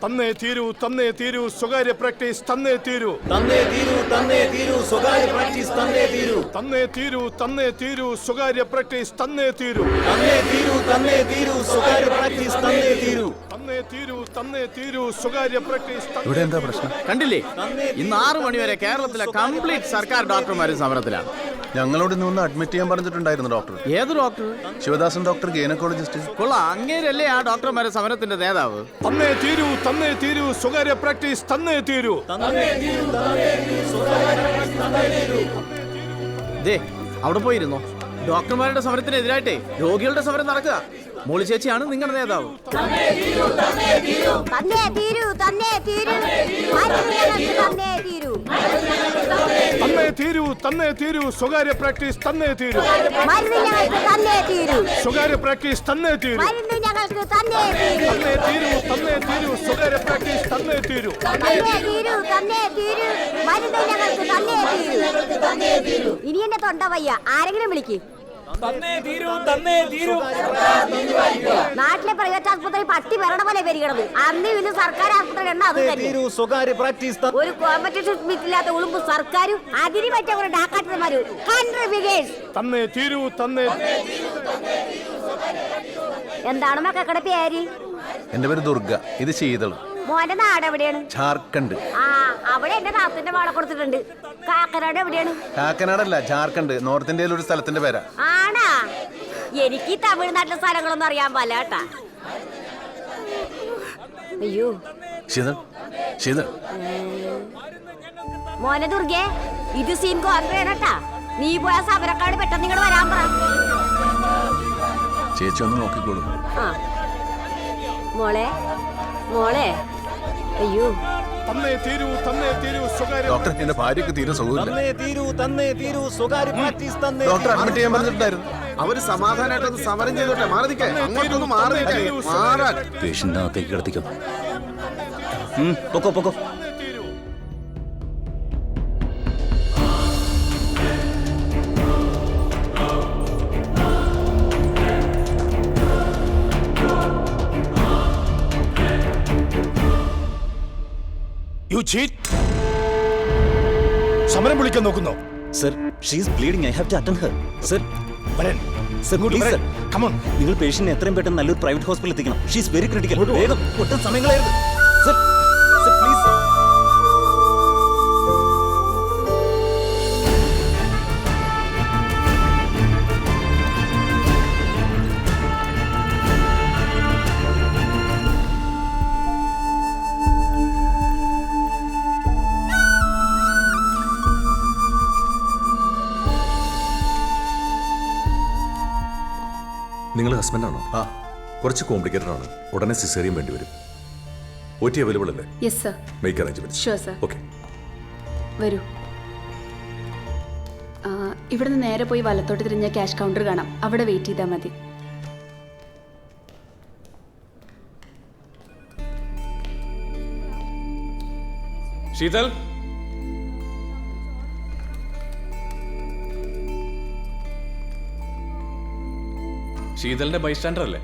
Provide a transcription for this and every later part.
തന്നേ തീരൂ തന്നേ തീരൂ സ്വകാര്യ പ്രാക്ടീസ് തന്നേ തീരൂ തന്നേ തീരൂ തന്നേ തീരൂ സ്വകാര്യ പ്രാക്ടീസ് തന്നേ തീരൂ തന്നേ തീരൂ തന്നേ തീരൂ സ്വകാര്യ പ്രാക്ടീസ് തന്നേ തീരൂ തന്നേ തീരൂ തന്നേ തീരൂ സ്വകാര്യ പ്രാക്ടീസ് തന്നേ തീരൂ തന്നേ തീരൂ തന്നേ തീരൂ സ്വകാര്യ പ്രാക്ടീസ്. ഇവിടെ എന്താ പ്രശ്നം? കണ്ടില്ലേ, ഇന്ന് 6 മണി വരെ കേരളത്തിലെ കംപ്ലീറ്റ് സർക്കാർ ഡോക്ടർമാരും സമരത്തിലാണ്. ഞങ്ങളോട് ഇന്ന് ഒന്ന് അഡ്മിറ്റ് ചെയ്യാൻ പറഞ്ഞിട്ടുണ്ടായിരുന്നു ഡോക്ടർ. ഏത് ഡോക്ടർ? Sivadasan doctor, gynaecologist. കൊള്ളാം, അങ്ങേരല്ലേ ആ ഡോക്ടർമാരെ സമരത്തിന്റെ നേതാവ്? തന്നേ തീരൂ തന്നേ തീരൂ സ്വകാര്യ പ്രാക്ടീസ് തന്നേ തീരൂ. ദേ അവിടെ പോയിരുന്നോ, ഡോക്ടർമാരുടെ സമരത്തിനെതിരായിട്ടേ രോഗികളുടെ സമരം നടക്കുക. മോളി ചേച്ചിയാണ് നിങ്ങളുടെ നേതാവ്. തന്നേ തീരൂ തന്നേ തീരൂ തന്നേ തീരൂ തന്നേ തീരൂ തന്നേ തീരൂ തന്നേ തീരൂ സ്വകാര്യ പ്രാക്ടീസ് തന്നേ തീരൂ. സ്വകാര്യ പ്രാക്ടീസ് തന്നേ തീരൂ. തന്നേ തീരൂ തന്നേ തീരൂ സ്വകാര്യ പ്രാക്ടീസ് തന്നേ തീരൂ. ഇനി എന്നെ തൊണ്ട വയ്യ, ആരെങ്കിലും വിളിക്ക്. നാട്ടിലെ പ്രൈവറ്റ് ആശുപത്രി പട്ടി വരണ പോലെ വരികണത്. അന്ന് ഇന്ന് സർക്കാർ ആശുപത്രി എണ്ണ അത് തന്നെ. സ്വകാര്യ പ്രാക്ടീസ് ഒരു കോമ്പറ്റീഷൻ ഇല്ലാത്ത ഉളുമ്പ് സർക്കാരും അതിന് പറ്റിയ ഒരു ഡാക്കാട്ടന്മാരും. തന്നേ തീരൂ തന്നേ. എന്താണ് മക്കളുടെ പേര്? എന്റെ പേര് ദുർഗ, ഇത് ശീതൾ. മോന്റെ നാട് എവിടെയാണ്? ജാർഖണ്ഡ്. ആ, അവിടെ എന്റെ നാത്തിന്റെ വാള കൊടുത്തിട്ടുണ്ട്. കാക്കനാട് എവിടെയാണ്? കാക്കനാടല്ല, ജാർഖണ്ഡ്. നോർത്ത് ഇന്ത്യയിലെ ഒരു സ്ഥലത്തിന്റെ പേരാ. ആണാ? എനിക്ക് തമിഴ്നാട്ടിലെ സ്ഥലങ്ങളൊന്നും അറിയാൻ പാടില്ല കേട്ടാ. അയ്യോ ശീതൾ, ശീതൾ. മോനെ ദുർഗേ, ഇത് സീൻ കോൺഗ്രേട്ടാ. നീ പോയ സമരക്കാട് പെട്ടെന്ന് ഇങ്ങോട്ട് വരാൻ പറ. ചേച്ചി ഒന്ന് നോക്കിക്കോളൂ. ആ മോളെ, മോളെ. അയ്യോ തന്നേ തീരൂ തന്നേ തീരൂ സ്വകാര്യ. ഡോക്ടർ, എന്റെ ഭാര്യക്ക് തീരെ സുഖമില്ല. തന്നേ തീരൂ തന്നേ തീരൂ സ്വകാര്യ പ്രാക്ടീസ് തന്നേ. ഡോക്ടർ അഡ്മിറ്റ് ചെയ്യാൻ പറഞ്ഞിട്ടുണ്ടായിരുന്നു. അവര് സമാധാനമായിട്ടൊന്ന് സമരം ചെയ്തോട്ടെ. മാറിക്കേ, അങ്ങോട്ടൊന്ന് മാറാൻ. പേഷ്യന്റിനകത്തേക്ക് കിടത്തിക്കോ. പൊക്കോ പൊക്കോ. സമരം വിളിക്കാൻ നോക്കുന്നോ? Sir, she is bleeding. I have to attend her. Sir, sir please sir, come on. നിങ്ങൾ പേഷ്യന്റിനെ എത്രയും പെട്ടെന്ന് നല്ലൊരു പ്രൈവറ്റ് ഹോസ്പിറ്റലിൽ എത്തിക്കണം. She is very critical. വേഗം, ഒട്ടും സമയം കളയരുത്. Sir, sir please. നിങ്ങൾ ഹസ്ബൻഡാണോ? ആ, കുറച്ച് കോംപ്ലിക്കേറ്റഡ് ആണ്. ഉടനെ സിസേറിയൻ വേണ്ടി വരും. OT അവൈലബിൾ അല്ലേ? Yes sir. Make arrangements. Sure sir. Okay. വരൂ. ഇവിടുന്ന് നേരെ പോയി വലത്തോട്ട് തിരിഞ്ഞ ക്യാഷ് കൗണ്ടർ കാണാം. അവിടെ വെയിറ്റ് ചെയ്താൽ മതി. ശീതൾ, ശീതളിന്റെ ബൈസ്റ്റാൻഡർ അല്ലേ?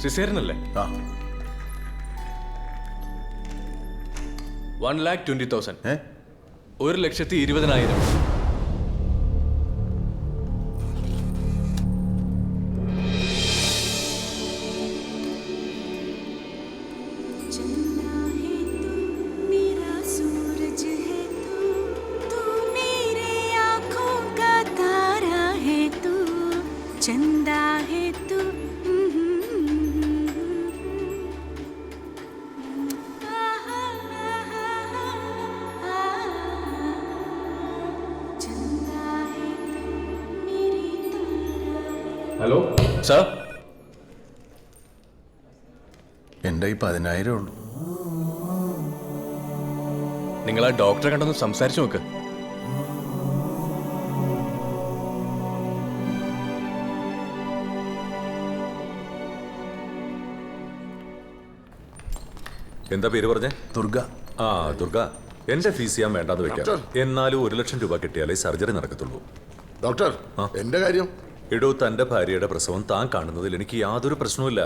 സിസേറിയൻ അല്ലേ? 1,20,000. 1,20,000. चंदा है तू. ഹലോ സർ, എന്റെ 10,000 ഉള്ളൂ. നിങ്ങൾ ആ ഡോക്ടറെ കണ്ടൊന്ന് സംസാരിച്ചു നോക്ക്. എന്താ പേര് പറഞ്ഞേ? ദുർഗ. ആ, ദുർഗ. എന്റെ ഫീസ് ചെയ്യാൻ വേണ്ടാന്ന് വെക്കാം. എന്നാലും 1,00,000 രൂപ കിട്ടിയാലേ സർജറി നടക്കത്തുള്ളൂ. ഡോക്ടർ, എന്റെ കാര്യം? ഇടൂ, തന്റെ ഭാര്യയുടെ പ്രസവം താൻ കാണുന്നതിൽ എനിക്ക് യാതൊരു പ്രശ്നവുമില്ല.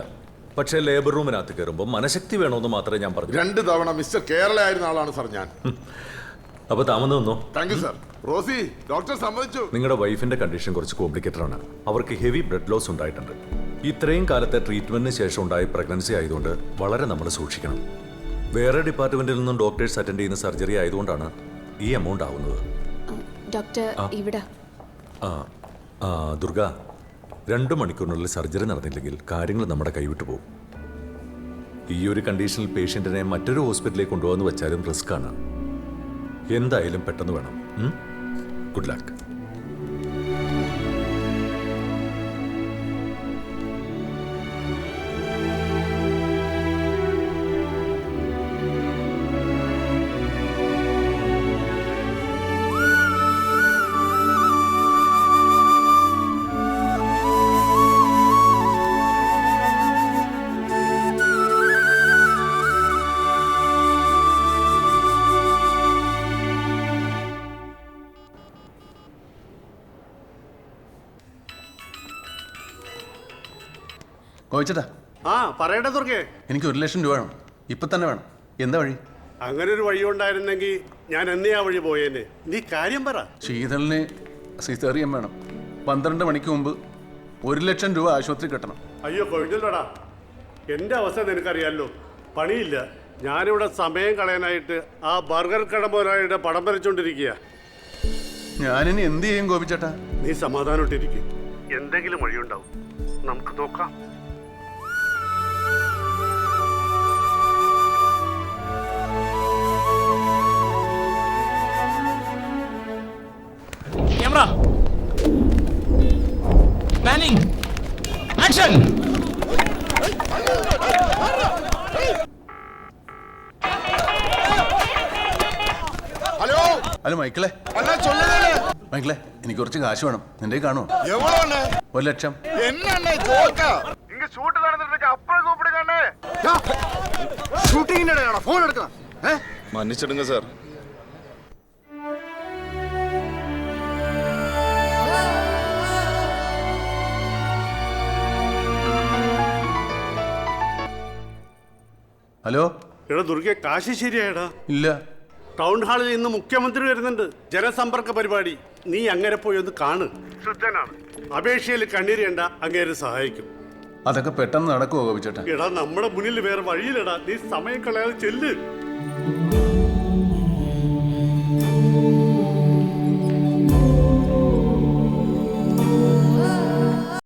പക്ഷേ ലേബർ റൂമിനകത്ത് കയറുമ്പോൾ മനഃശക്തി വേണമെന്ന് മാത്രമേ ഞാൻ പറഞ്ഞു. 2 തവണ മിസ്റ്റർ കേരള ആയിരുന്ന ആളാണ് സാർ ഞാൻ. അപ്പൊ താമന്ന് നിന്നോ. Thank you sir. Rosie, doctor സമ്മതിച്ചു. നിങ്ങളുടെ വൈഫിന്റെ കണ്ടീഷൻ കുറച്ച് കോംപ്ലിക്കേറ്റഡ് ആണ്. അവർക്ക് ഹെവി ബ്ലഡ് ലോസ് ഉണ്ടായിട്ടുണ്ട്. ഇത്രയും കാലത്തെ ട്രീറ്റ്മെന്റിന് ശേഷം ഉണ്ടായ പ്രഗ്നൻസി ആയതുകൊണ്ട് വളരെ നമ്മൾ സൂക്ഷിക്കണം. വേറെ ഡിപ്പാർട്ട്മെന്റിൽ നിന്നും ഡോക്ടേഴ്സ് അറ്റൻഡ് ചെയ്യുന്ന സർജറി ആയതുകൊണ്ടാണ് ഈ എമൗണ്ട് ആവുന്നത്. ഡോക്ടർ ഇവിടെ ദുർഗ, 2 മണിക്കൂറിനുള്ളിൽ സർജറി നടന്നില്ലെങ്കിൽ കാര്യങ്ങൾ നമ്മുടെ കൈവിട്ടു പോകും. ഈ ഒരു കണ്ടീഷനിൽ പേഷ്യന്റിനെ മറ്റൊരു ഹോസ്പിറ്റലിലേക്ക് കൊണ്ടുപോകാന്ന് വെച്ചാലും റിസ്ക് ആണ്. എന്തായാലും പെട്ടെന്ന് വേണം. Good luck. കോവിച്ചേട്ടാ, ആ പറയട്ടെ ദുർഗേ. എനിക്ക് 1 ലക്ഷം രൂപ വേണം. ഇപ്പൊ തന്നെ വേണം. എന്താ വഴി? അങ്ങനെ ഒരു വഴി ഉണ്ടായിരുന്നെങ്കിൽ ഞാൻ എന്നേ ആ വഴി പോയേനെ. നീ കാര്യം പറ. ശീതളിന് സിസേറിയൻ വേണം. 12 മണിക്ക് മുമ്പ് 1 ലക്ഷം രൂപ ആശുപത്രി കെട്ടണം. അയ്യോ കൊഴിഞ്ഞല്ലോടാ, എൻ്റെ അവസ്ഥ നിനക്കറിയാലോ. പണിയില്ല. ഞാനിവിടെ സമയം കളയാനായിട്ട് ആ ബർഗർ കട മുതലാളിയുടെ പടം വരച്ചോണ്ടിരിക്കുക. ഞാനിനി എന്ത് ചെയ്യും ഗോപിച്ചേട്ടാ? നീ സമാധാനമായിട്ടിരിക്കും. എന്തെങ്കിലും വഴിയുണ്ടാവും, നമുക്ക് നോക്കാം. Camera panning action. Hello hello മൈക്കിളെ. മൈക്കിളെ, എനിക്ക് കുറച്ച് കാശ് വേണം. നിന്റെ കാണുമോ? 1 ലക്ഷം. മன்னிச்சிடுங்க സാർ. ഹലോ. എടാ ദുർഗെ, കാശ് ശരിയായടാ. ഇല്ല. ടൗൺ ഹാളിൽ ഇന്ന് മുഖ്യമന്ത്രി വരുന്നുണ്ട്. ജനസമ്പർക്ക പരിപാടി. നീ അങ്ങനെ പോയി ഒന്ന് കാണ്. ശുദ്ധനാണ്. അപേക്ഷയിൽ കണ്ണീരേണ്ട, അങ്ങേരെ സഹായിക്കും. അതൊക്കെ പെട്ടെന്ന് നടക്കുമോ ഗോപിച്ചേട്ടാ? എടാ നമ്മുടെ മുന്നിൽ വേറെ വഴിയിലടാ. നീ സമയം കളയാതെ ചെല്ല്.